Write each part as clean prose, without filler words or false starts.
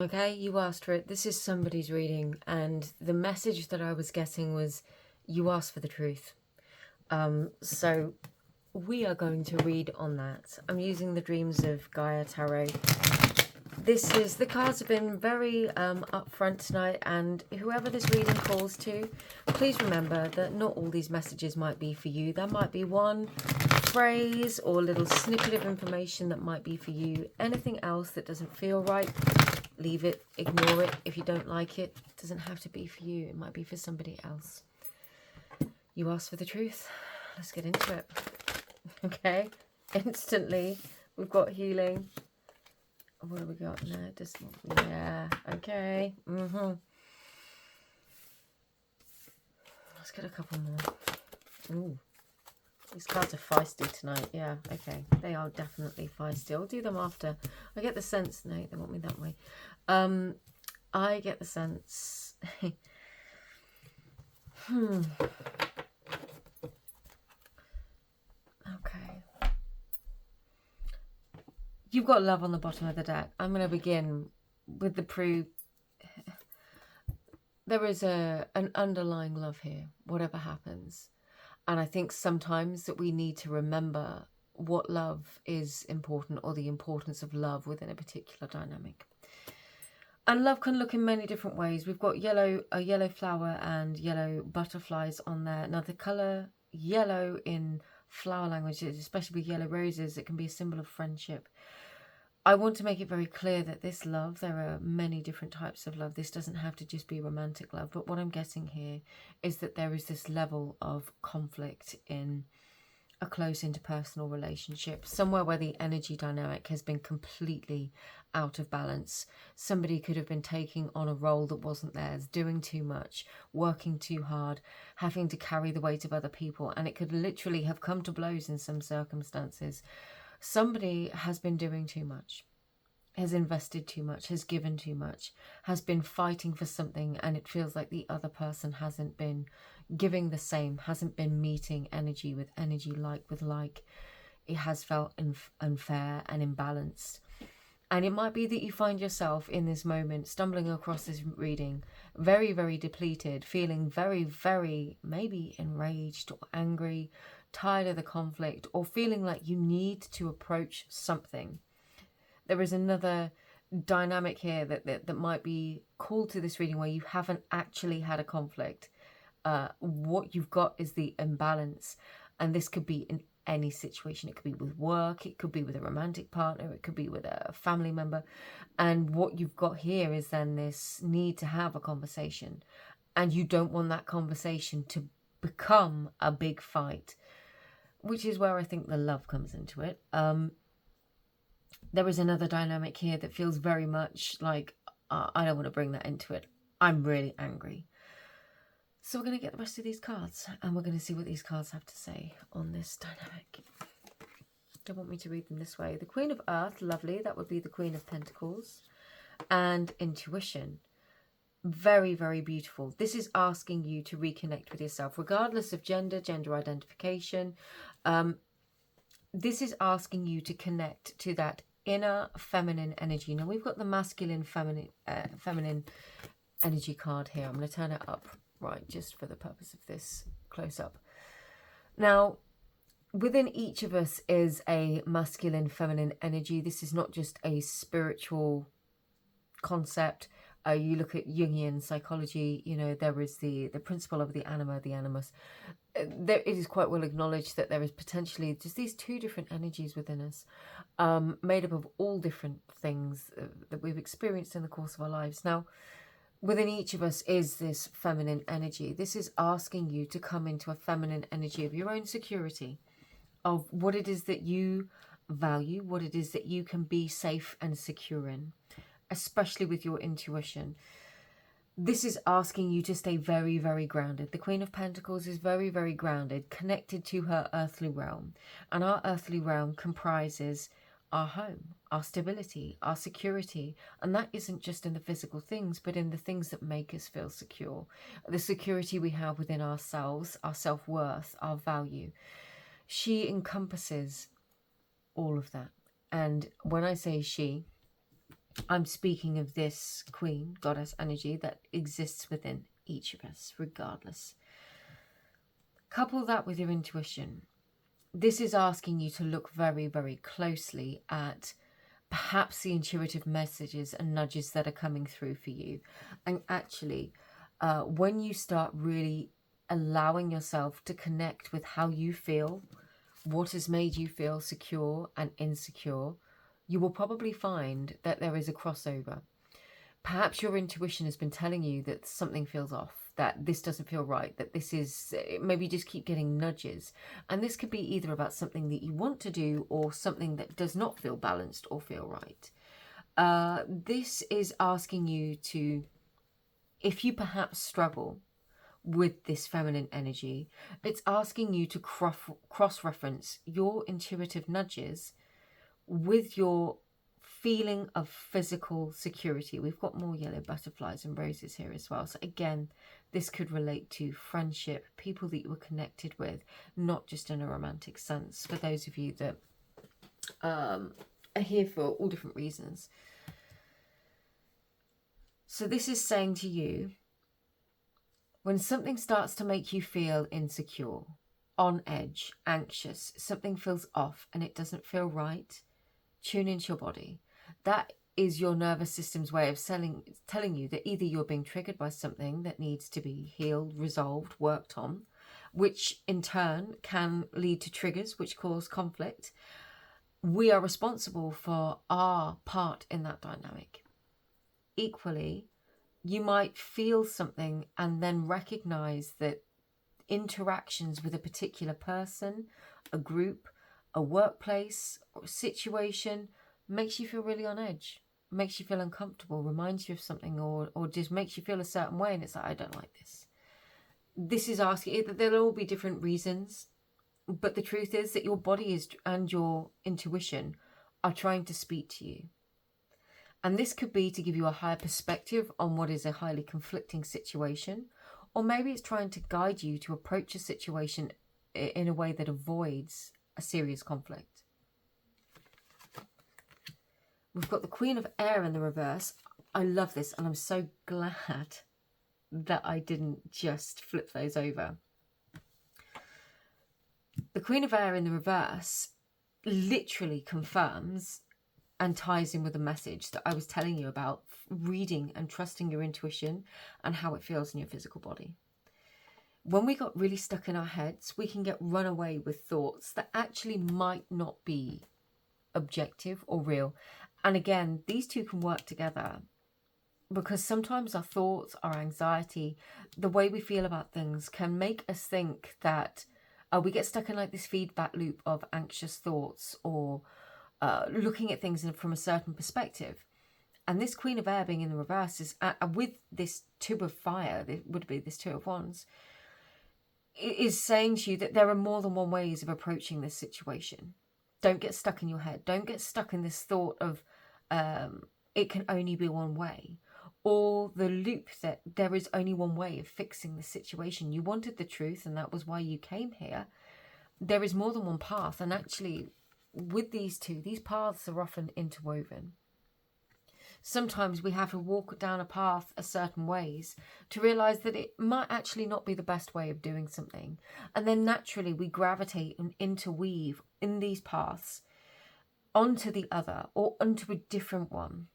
Okay, you asked for it. This is somebody's reading, and the message that I was getting was you asked for the truth. So we are going to read on that. I'm using the Dreams of Gaia Tarot. The cards have been very upfront tonight, and whoever this reading falls to, please remember that not all these messages might be for you. There might be one phrase or little snippet of information that might be for you. Anything else that doesn't feel right, leave it, ignore it. If you don't like it, it doesn't have to be for you. It might be for somebody else. You asked for the truth. Let's get into it. Okay, instantly we've got healing. What have we got now? Yeah, okay. Let's get a couple more. Ooh, these cards are feisty tonight. Yeah, okay, they are definitely feisty. I'll do them after. I get the sense. No, they want me that way. I get the sense. Okay. You've got love on the bottom of the deck. I'm going to begin with the there is an underlying love here, whatever happens. And I think sometimes that we need to remember what love is important, or the importance of love within a particular dynamic. And love can look in many different ways. We've got a yellow flower and yellow butterflies on there. Now the colour yellow in flower language, especially with yellow roses, it can be a symbol of friendship. I want to make it very clear that this love, there are many different types of love. This doesn't have to just be romantic love. But what I'm getting here is that there is this level of conflict in a close interpersonal relationship, somewhere where the energy dynamic has been completely out of balance. Somebody could have been taking on a role that wasn't theirs, doing too much, working too hard, having to carry the weight of other people, and it could literally have come to blows in some circumstances. Somebody has been doing too much, has invested too much, has given too much, has been fighting for something, and it feels like the other person hasn't been giving the same, hasn't been meeting energy with energy, like with like. It has felt unfair and imbalanced. And it might be that you find yourself in this moment stumbling across this reading very, very depleted, feeling very, very maybe enraged or angry, tired of the conflict, or feeling like you need to approach something. There is another dynamic here that might be called to this reading where you haven't actually had a conflict. What you've got is the imbalance, and this could be in any situation. It could be with work, it could be with a romantic partner, it could be with a family member. And what you've got here is then this need to have a conversation, and you don't want that conversation to become a big fight, which is where I think the love comes into it. There is another dynamic here that feels very much like I don't want to bring that into it. I'm really angry. So we're going to get the rest of these cards, and we're going to see what these cards have to say on this dynamic. Don't want me to read them this way. The Queen of Earth, lovely. That would be the Queen of Pentacles. And Intuition. Very, very beautiful. This is asking you to reconnect with yourself, regardless of gender identification. This is asking you to connect to that inner feminine energy. Now, we've got the masculine feminine energy card here. I'm going to turn it up, right, just for the purpose of this close-up. Now, within each of us is a masculine feminine energy. This is not just a spiritual concept. You look at Jungian psychology, you know, there is the principle of the anima, the animus. It is quite well acknowledged that there is potentially just these two different energies within us, made up of all different things that we've experienced in the course of our lives. Now, within each of us is this feminine energy. This is asking you to come into a feminine energy of your own security, of what it is that you value, what it is that you can be safe and secure in, especially with your intuition. This is asking you to stay very, very grounded. The Queen of Pentacles is very, very grounded, connected to her earthly realm. And our earthly realm comprises our home, our stability, our security. And that isn't just in the physical things, but in the things that make us feel secure. The security we have within ourselves, our self-worth, our value. She encompasses all of that. And when I say she, I'm speaking of this queen, goddess energy that exists within each of us, regardless. Couple that with your intuition. This is asking you to look very, very closely at perhaps the intuitive messages and nudges that are coming through for you. And actually, when you start really allowing yourself to connect with how you feel, what has made you feel secure and insecure, you will probably find that there is a crossover. Perhaps your intuition has been telling you that something feels off, that this doesn't feel right, that this is, maybe you just keep getting nudges. And this could be either about something that you want to do or something that does not feel balanced or feel right. This is asking you to, if you perhaps struggle with this feminine energy, it's asking you to cross-reference your intuitive nudges with your feeling of physical security. We've got more yellow butterflies and roses here as well. So again, this could relate to friendship, people that you were connected with, not just in a romantic sense. For those of you that are here for all different reasons. So this is saying to you, when something starts to make you feel insecure, on edge, anxious, something feels off and it doesn't feel right, tune into your body. That is your nervous system's way of telling you that either you're being triggered by something that needs to be healed, resolved, worked on, which in turn can lead to triggers which cause conflict. We are responsible for our part in that dynamic. Equally, you might feel something and then recognize that interactions with a particular person, a group, a workplace or a situation makes you feel really on edge, makes you feel uncomfortable, reminds you of something, or just makes you feel a certain way, and it's like, I don't like this. This is asking, there'll all be different reasons, but the truth is that your body is and your intuition are trying to speak to you. And this could be to give you a higher perspective on what is a highly conflicting situation, or maybe it's trying to guide you to approach a situation in a way that avoids a serious conflict. We've got the Queen of Air in the reverse. I love this, and I'm so glad that I didn't just flip those over. The Queen of Air in the reverse literally confirms and ties in with the message that I was telling you about reading and trusting your intuition and how it feels in your physical body. When we got really stuck in our heads, we can get run away with thoughts that actually might not be objective or real. And again, these two can work together, because sometimes our thoughts, our anxiety, the way we feel about things can make us think that we get stuck in like this feedback loop of anxious thoughts or looking at things from a certain perspective. And this Queen of Air being in the reverse is with this Two of Fire, it would be this Two of Wands, is saying to you that there are more than one ways of approaching this situation. Don't get stuck in your head. Don't get stuck in this thought of it can only be one way, or the loop that there is only one way of fixing the situation. You wanted the truth, and that was why you came here. There is more than one path, and actually with these two, these paths are often interwoven. Sometimes we have to walk down a path a certain ways to realize that it might actually not be the best way of doing something. And then naturally we gravitate and interweave in these paths onto the other or onto a different one.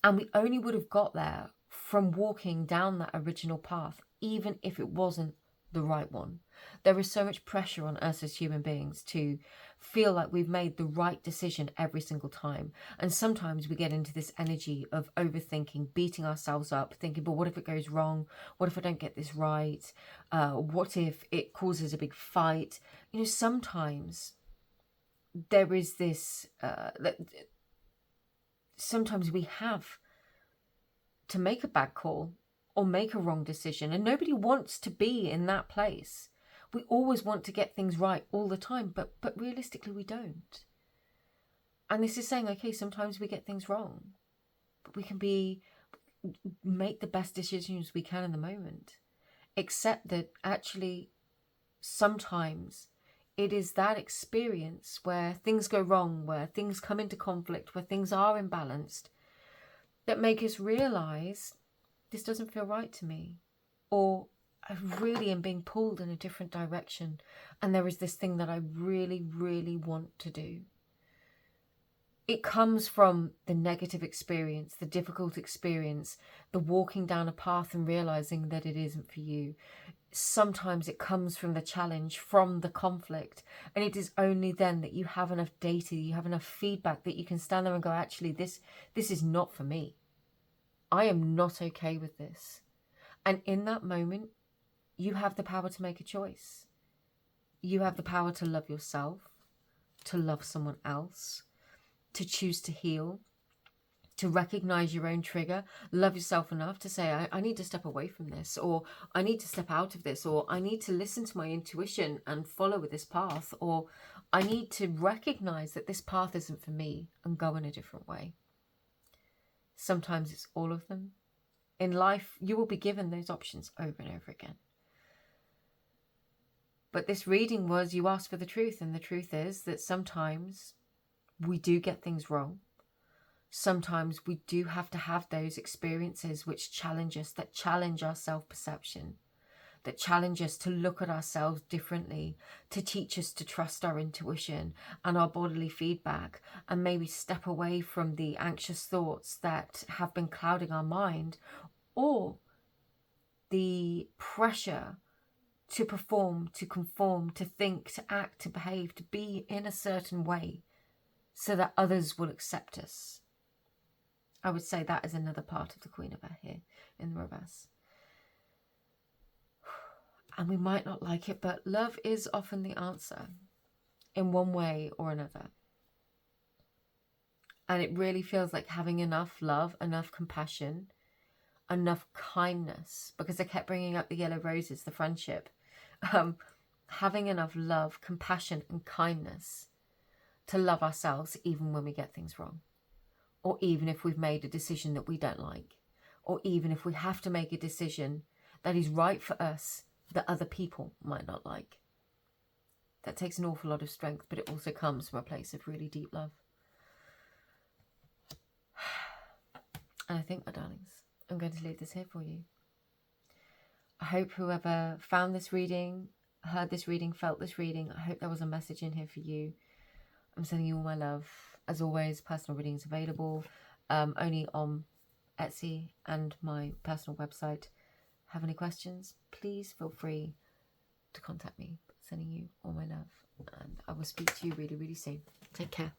And we only would have got there from walking down that original path, even if it wasn't the right one. There is so much pressure on us as human beings to feel like we've made the right decision every single time. And sometimes we get into this energy of overthinking, beating ourselves up, thinking, but what if it goes wrong? What if I don't get this right? What if it causes a big fight? You know, sometimes there is this, sometimes we have to make a bad call or make a wrong decision, and nobody wants to be in that place. We always want to get things right all the time, but realistically we don't. And this is saying, okay, sometimes we get things wrong, but we can make the best decisions we can in the moment. Except that actually sometimes it is that experience where things go wrong, where things come into conflict, where things are imbalanced, that make us realise this doesn't feel right to me, or I really am being pulled in a different direction, and there is this thing that I really, really want to do. It comes from the negative experience, the difficult experience, the walking down a path and realising that it isn't for you. Sometimes it comes from the challenge, from the conflict, and it is only then that you have enough data, you have enough feedback that you can stand there and go, actually, this is not for me. I am not okay with this. And in that moment, you have the power to make a choice. You have the power to love yourself, to love someone else, to choose to heal, to recognize your own trigger, love yourself enough to say, I need to step away from this, or I need to step out of this, or I need to listen to my intuition and follow with this path, or I need to recognize that this path isn't for me and go in a different way. Sometimes it's all of them. In life, you will be given those options over and over again. But this reading was, you asked for the truth, and the truth is that sometimes we do get things wrong. Sometimes we do have to have those experiences which challenge us, that challenge our self-perception, that challenge us to look at ourselves differently, to teach us to trust our intuition and our bodily feedback, and maybe step away from the anxious thoughts that have been clouding our mind, or the pressure to perform, to conform, to think, to act, to behave, to be in a certain way so that others will accept us. I would say that is another part of the Queen of Air here in the reverse. And we might not like it, but love is often the answer in one way or another. And it really feels like having enough love, enough compassion, enough kindness, because I kept bringing up the yellow roses, the friendship. Having enough love, compassion and kindness to love ourselves even when we get things wrong, or even if we've made a decision that we don't like, or even if we have to make a decision that is right for us that other people might not like. That takes an awful lot of strength, but it also comes from a place of really deep love. And I think, my darlings, I'm going to leave this here for you. I hope whoever found this reading, heard this reading, felt this reading, I hope there was a message in here for you. I'm sending you all my love. As always, personal readings available only on Etsy and my personal website. Have any questions? Please feel free to contact me. Sending you all my love. And I will speak to you really, really soon. Take care.